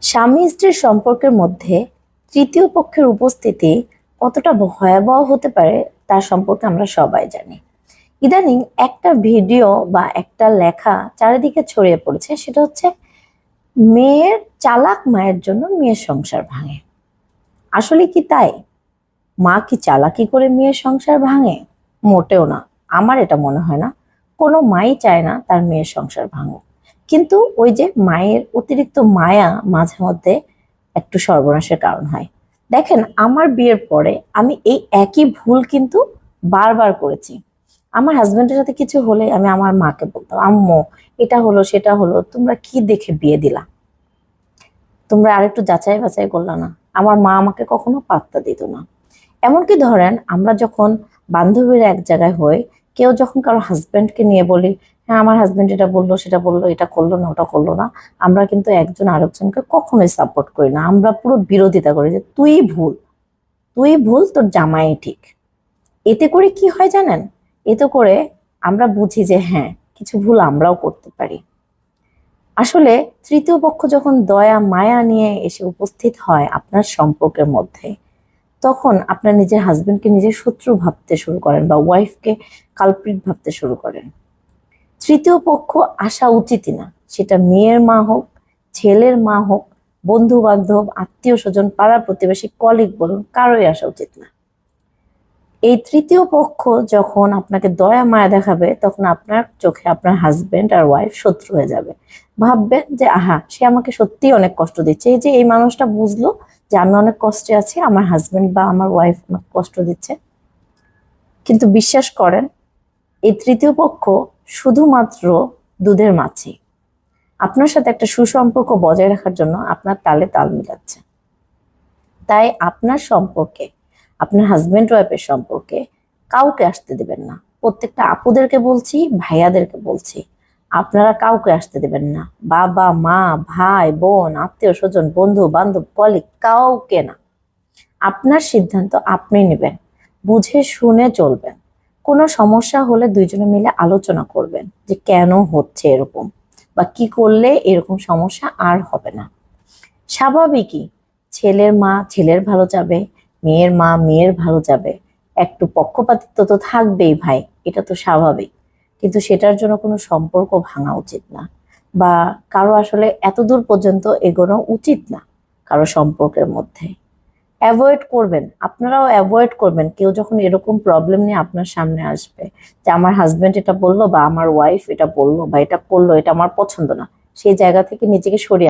স্বামী স্ত্রীর সম্পর্কের মধ্যে তৃতীয় পক্ষের উপস্থিতি কতটা ভয়াবহ হতে পারে তার সম্পর্কে আমরা সবাই জানি। ইদানিং একটা ভিডিও বা একটা লেখা চারিদিকে ছড়িয়ে পড়েছে, সেটা হচ্ছে চালাক মায়ের জন্য মেয়ের সংসার ভাঙে। আসলে কি তাই? মা কি চালাকি করে মেয়ের সংসার ভাঙে? মোটেও না। আমার এটা মনে হয় না কোনো মাই চায় না তার মেয়ের সংসার ভাঙুক। কিন্তু ওই যে মায়ের অতিরিক্ত মায়া মাঝে মধ্যে একটু সর্বনাশের কারণ হয়। দেখেন, আমার বিয়ের পরে আমি এই একই ভুল কিন্তু বারবার করেছি। আমার হাজবেন্ডের সাথে কিছু হলে আমি আমার মাকে বলতাম, আম্মু এটা হলো সেটা হলো, তোমরা কি দেখে বিয়ে দিলা? তোমরা আরেকটু যাচাই বাছাই করলা না? আমার মা আমাকে কখনো পাত্তা দিত না। এমনকি ধরেন, আমরা যখন বান্ধবীরা এক জায়গায় হই, কেউ যখন কারো হাজবেন্ডকে নিয়ে বলি, হ্যাঁ আমার হাজবেন্ড এটা বললো সেটা বললো, এটা করলো না ওটা করলো না, আমরা কিন্তু একজন আরেকজনকে কখনোই সাপোর্ট করি না। আমরা পুরো বিরোধিতা করি যে তুই ভুল, তুই ভুল, তোর জামাই ঠিক। এতে করে কি হয় জানেন? এতে করে আমরা বুঝি যে হ্যাঁ, কিছু ভুল আমরাও করতে পারি। আসলে তৃতীয় পক্ষ যখন দয়া মায়া নিয়ে এসে উপস্থিত হয় আপনার সম্পর্কের মধ্যে, তখন আপনার নিজের হাজবেন্ডকে নিজের শত্রু ভাবতে শুরু করেন বা ওয়াইফকে কালপ্রিট ভাবতে শুরু করেন। তৃতীয় পক্ষ আসা উচিতই না, সেটা মেয়ের মা হোক, ছেলের মা হোক, বন্ধু বান্ধব, আত্মীয় স্বজন, পাড়া প্রতিবেশী, কলিগ বলুন, কারোই আসা উচিত না। এই তৃতীয় পক্ষ যখন আপনাকে দয়া মায়া দেখাবে, তখন আপনার চোখে আপনার হাজবেন্ড আর ওয়াইফ শত্রু হয়ে যাবে। ভাববেন যে আহা, সে আমাকে সত্যিই অনেক কষ্ট দিচ্ছে। এই যে এই মানুষটা বুঝলো যে আমি অনেক কষ্টে আছি, আমার হাজবেন্ড বা আমার ওয়াইফ আমাকে কষ্ট দিচ্ছে। কিন্তু বিশ্বাস করেন, এই তৃতীয় পক্ষ শুধুমাত্র দুধের মাছি। আপনার সাথে একটা সুসম্পর্ক বজায় রাখার জন্য আপনার তালে তাল মিলাচ্ছে। তাই আপনার সম্পর্কে, আপনার হাজবেন্ড ওয়াইফের সম্পর্কে কাউকে আসতে দিবেন না। প্রত্যেকটা আপুদেরকে বলছি, ভাইয়াদেরকে বলছি, আপনারা কাউকে আসতে দিবেন না। বাবা মা, ভাই বোন, আত্মীয় স্বজন, বন্ধু বান্ধব, কলিগ, কাউকে না। আপনার সিদ্ধান্ত আপনি নেবেন, বুঝে শুনে চলবেন। কোনো সমস্যা হলে দুইজনে মিলে আলোচনা করবেন যে কেন হচ্ছে এরকম, বা কি করলে এরকম সমস্যা আর হবে না। স্বাভাবিকই, ছেলের মা ছেলের ভালো চাবে, মেয়ের মা মেয়ের ভালো চাবে। একটু পক্ষপাতিত্ব তো থাকবেই ভাই, এটা তো স্বাভাবিক। কিন্তু সেটার জন্য কোনো সম্পর্ক ভাঙা উচিত না, বা কারো আসলে এত দূর পর্যন্ত এগোনো উচিত না কারো সম্পর্কের মধ্যে। অ্যাভয়েড করবেন, আপনারাও অ্যাভয়েড করবেন। কেউ যখন এরকম প্রবলেম নিয়ে আপনার সামনে আসবে যে আমার হাজবেন্ড এটা বললো বা আমার ওয়াইফ এটা বললো বা এটা করলো, এটা আমার পছন্দ না, সেই জায়গা থেকে নিজেকে সরিয়ে